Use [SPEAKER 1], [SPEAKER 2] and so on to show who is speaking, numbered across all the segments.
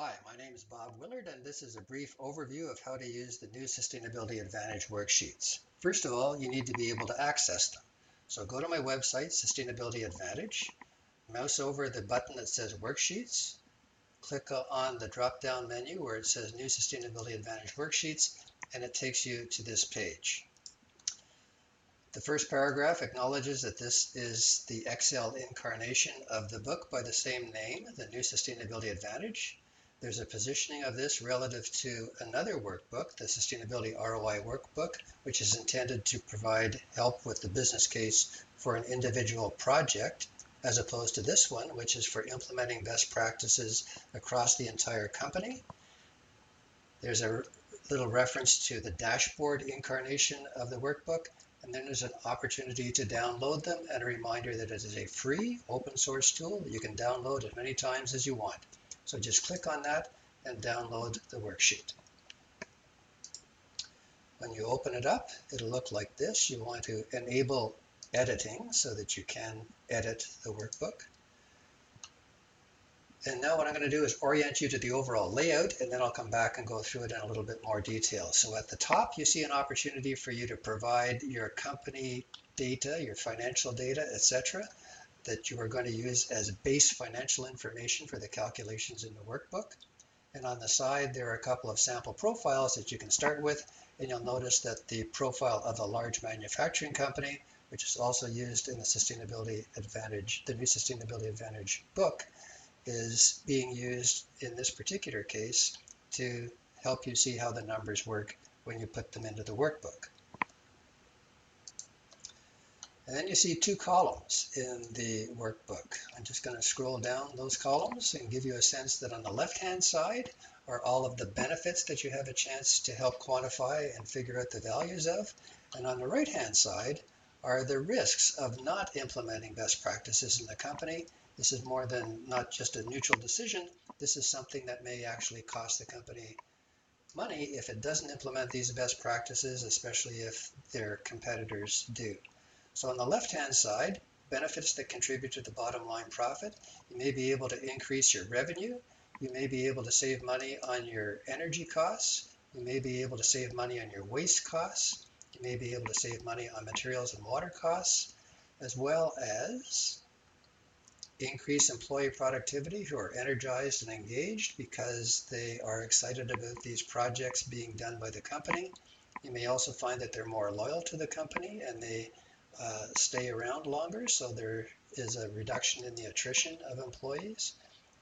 [SPEAKER 1] Hi, my name is Bob Willard, and this is a brief overview of how to use the new Sustainability Advantage worksheets. First of all, you need to be able to access them. So go to my website, Sustainability Advantage, mouse over the button that says Worksheets, click on the drop-down menu where it says New Sustainability Advantage Worksheets, and it takes you to this page. The first paragraph acknowledges that this is the Excel incarnation of the book by the same name, the New Sustainability Advantage. There's a positioning of this relative to another workbook, the Sustainability ROI Workbook, which is intended to provide help with the business case for an individual project, as opposed to this one, which is for implementing best practices across the entire company. There's a little reference to the dashboard incarnation of the workbook, and then there's an opportunity to download them and a reminder that it is a free open source tool that you can download as many times as you want. So just click on that and download the worksheet. When you open it up, it'll look like this. You want to enable editing so that you can edit the workbook. And now what I'm going to do is orient you to the overall layout, and then I'll come back and go through it in a little bit more detail. So at the top, you see an opportunity for you to provide your company data, your financial data, etc., that you are going to use as base financial information for the calculations in the workbook. And on the side, there are a couple of sample profiles that you can start with, and you'll notice that the profile of a large manufacturing company, which is also used in the Sustainability Advantage, the new Sustainability Advantage book, is being used in this particular case to help you see how the numbers work when you put them into the workbook. And then you see two columns in the workbook. I'm just going to scroll down those columns and give you a sense that on the left-hand side are all of the benefits that you have a chance to help quantify and figure out the values of. And on the right-hand side are the risks of not implementing best practices in the company. This is more than not just a neutral decision. This is something that may actually cost the company money if it doesn't implement these best practices, especially if their competitors do. So on the left-hand side, benefits that contribute to the bottom line profit. You may be able to increase your revenue. You may be able to save money on your energy costs. You may be able to save money on your waste costs. You may be able to save money on materials and water costs, as well as increase employee productivity who are energized and engaged because they are excited about these projects being done by the company. You may also find that they're more loyal to the company and they stay around longer, so there is a reduction in the attrition of employees.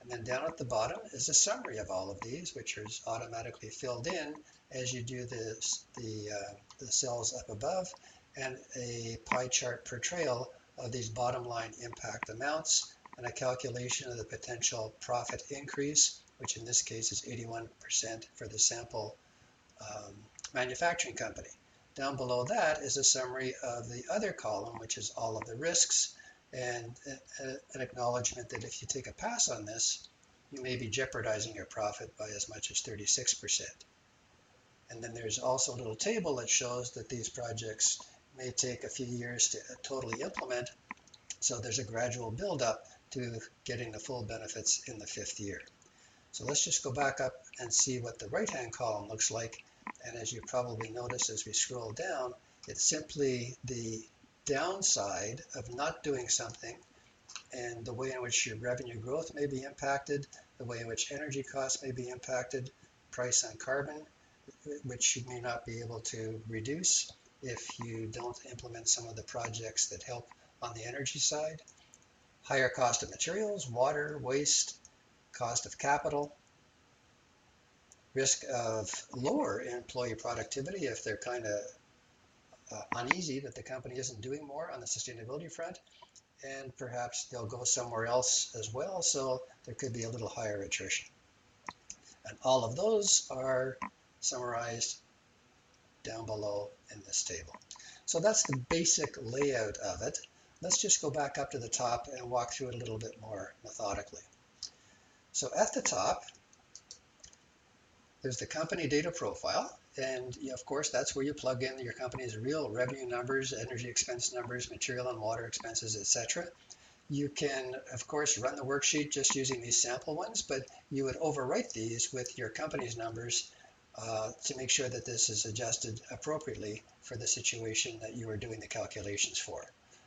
[SPEAKER 1] And then down at the bottom is a summary of all of these, which is automatically filled in as you do the cells up above, and a pie chart portrayal of these bottom line impact amounts and a calculation of the potential profit increase, which in this case is 81% for the sample manufacturing company. Down below that is a summary of the other column, which is all of the risks, and an acknowledgement that if you take a pass on this, you may be jeopardizing your profit by as much as 36%. And then there's also a little table that shows that these projects may take a few years to totally implement, so there's a gradual build-up to getting the full benefits in the 5th year. So let's just go back up and see what the right-hand column looks like. And as you probably notice as we scroll down, it's simply the downside of not doing something and the way in which your revenue growth may be impacted, the way in which energy costs may be impacted, price on carbon, which you may not be able to reduce if you don't implement some of the projects that help on the energy side, higher cost of materials, water, waste, cost of capital, risk of lower employee productivity if they're kind of uneasy that the company isn't doing more on the sustainability front, and perhaps they'll go somewhere else as well, so there could be a little higher attrition. And all of those are summarized down below in this table. So that's the basic layout of it. Let's just go back up to the top and walk through it a little bit more methodically. So at the top, there's the company data profile, and of course that's where you plug in your company's real revenue numbers, energy expense numbers, material and water expenses, etc. You can, of course, run the worksheet just using these sample ones, but you would overwrite these with your company's numbers to make sure that this is adjusted appropriately for the situation that you are doing the calculations for.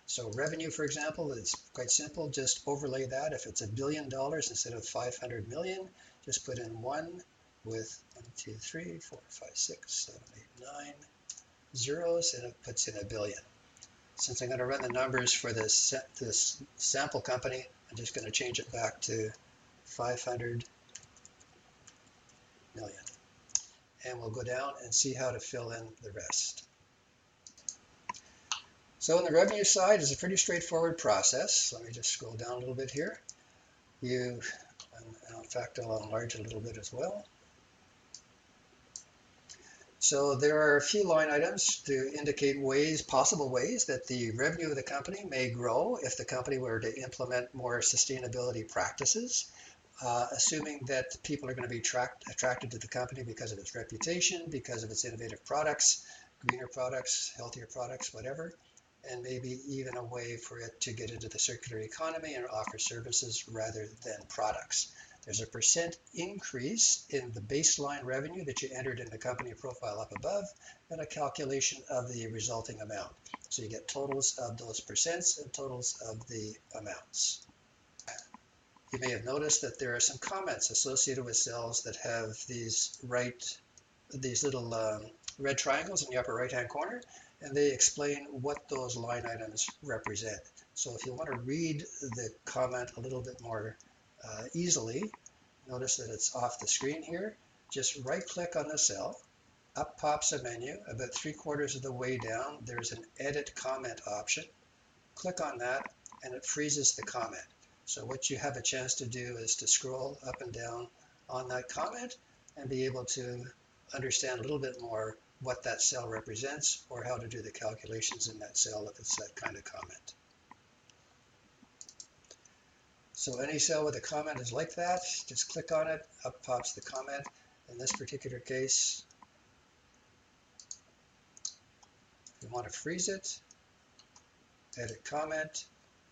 [SPEAKER 1] So revenue, for example, is quite simple. Just overlay that. If it's $1 billion instead of 500 million, just put in 1 with 1, 2, 3, 4, 5, 6, 7, 8, 9 zeros, and it puts in $1 billion. Since I'm going to run the numbers for this sample company, I'm just going to change it back to 500 million. And we'll go down and see how to fill in the rest. So on the revenue side, it's a pretty straightforward process. Let me just scroll down a little bit here. In fact, I'll enlarge a little bit as well. So there are a few line items to indicate possible ways that the revenue of the company may grow if the company were to implement more sustainability practices, assuming that people are going to be attracted to the company because of its reputation, because of its innovative products, greener products, healthier products, whatever, and maybe even a way for it to get into the circular economy and offer services rather than products. There's a % increase in the baseline revenue that you entered in the company profile up above, and a calculation of the resulting amount. So you get totals of those percents and totals of the amounts. You may have noticed that there are some comments associated with cells that have these little red triangles in the upper right-hand corner, and they explain what those line items represent. So if you want to read the comment a little bit more easily, notice that it's off the screen here. Just right-click on the cell. Up pops a menu. About 3/4 of the way down, there's an Edit Comment option. Click on that, and it freezes the comment. So what you have a chance to do is to scroll up and down on that comment and be able to understand a little bit more what that cell represents or how to do the calculations in that cell if it's that kind of comment. So any cell with a comment is like that. Just click on it, up pops the comment. In this particular case, you want to freeze it, edit comment,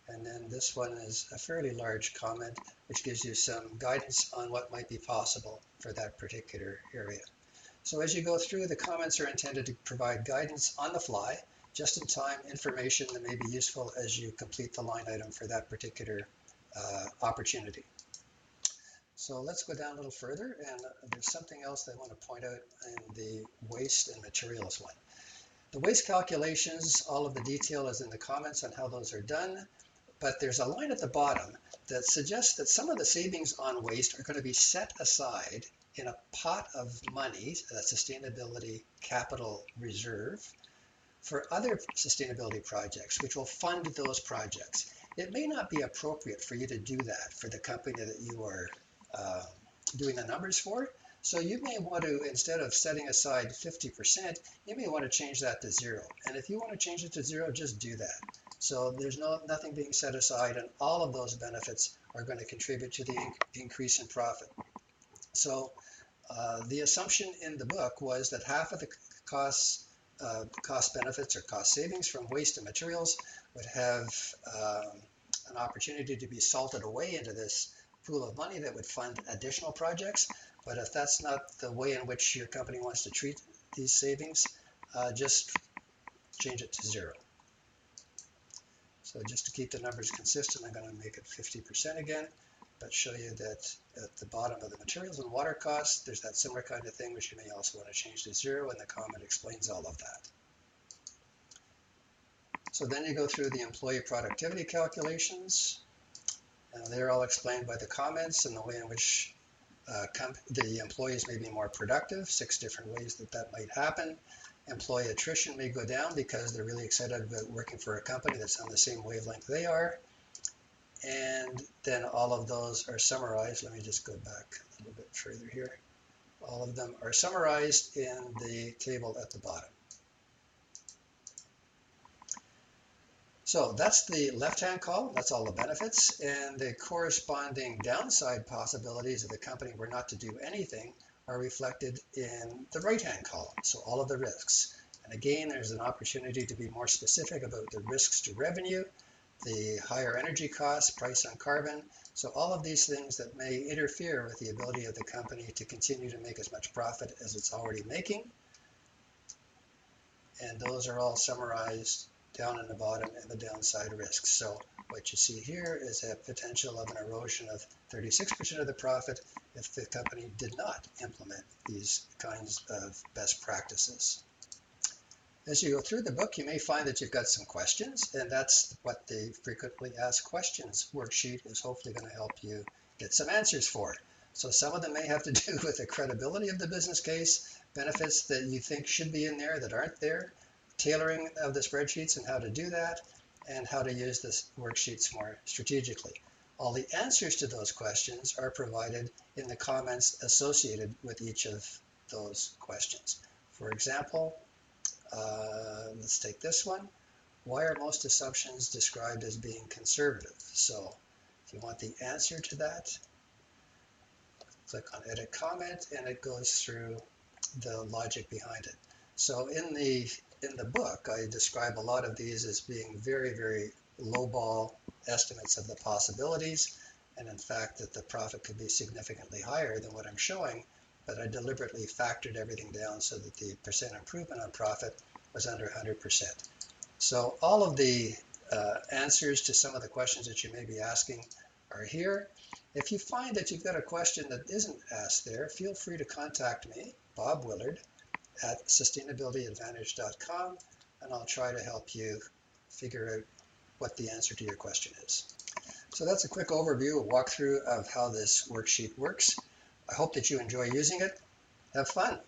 [SPEAKER 1] and then this one is a fairly large comment, which gives you some guidance on what might be possible for that particular area. So as you go through, the comments are intended to provide guidance on the fly, just-in-time information that may be useful as you complete the line item for that particular opportunity. So let's go down a little further, and there's something else that I want to point out in the waste and materials one. The waste calculations, all of the detail is in the comments on how those are done, but there's a line at the bottom that suggests that some of the savings on waste are going to be set aside in a pot of money, a sustainability capital reserve, for other sustainability projects, which will fund those projects. It may not be appropriate for you to do that for the company that you are doing the numbers for. So you may want to, instead of setting aside 50%, you may want to change that to 0. And if you want to change it to 0, just do that. So there's nothing being set aside, and all of those benefits are going to contribute to the increase in profit. So the assumption in the book was that half of the cost benefits or cost savings from waste and materials would have an opportunity to be salted away into this pool of money that would fund additional projects. But if that's not the way in which your company wants to treat these savings, just change it to 0. So just to keep the numbers consistent, I'm going to make it 50% again, but show you that at the bottom of the materials and water costs, there's that similar kind of thing, which you may also want to change to 0, and the comment explains all of that. So then you go through the employee productivity calculations, and they're all explained by the comments and the way in which the employees may be more productive, 6 different ways that might happen. Employee attrition may go down because they're really excited about working for a company that's on the same wavelength they are. And then all of those are summarized. Let me just go back a little bit further here. All of them are summarized in the table at the bottom. So that's the left-hand column, that's all the benefits, and the corresponding downside possibilities if the company were not to do anything are reflected in the right-hand column, so all of the risks. And again, there's an opportunity to be more specific about the risks to revenue, the higher energy costs, price on carbon. So all of these things that may interfere with the ability of the company to continue to make as much profit as it's already making. And those are all summarized down in the bottom and the downside risks. So what you see here is a potential of an erosion of 36% of the profit if the company did not implement these kinds of best practices. As you go through the book, you may find that you've got some questions, and that's what the frequently asked questions worksheet is hopefully going to help you get some answers for. So some of them may have to do with the credibility of the business case, benefits that you think should be in there that aren't there, tailoring of the spreadsheets and how to do that, and how to use the worksheets more strategically. All the answers to those questions are provided in the comments associated with each of those questions. For example, let's take this one. Why are most assumptions described as being conservative? So if you want the answer to that, click on Edit Comment, and it goes through the logic behind it. So in the book, I describe a lot of these as being very, very lowball estimates of the possibilities, and in fact that the profit could be significantly higher than what I'm showing, but I deliberately factored everything down so that the percent improvement on profit was under 100%. So all of the answers to some of the questions that you may be asking are here. If you find that you've got a question that isn't asked there, feel free to contact me, Bob Willard, at sustainabilityadvantage.com, and I'll try to help you figure out what the answer to your question is. So that's a quick overview, a walkthrough of how this worksheet works. I hope that you enjoy using it. Have fun.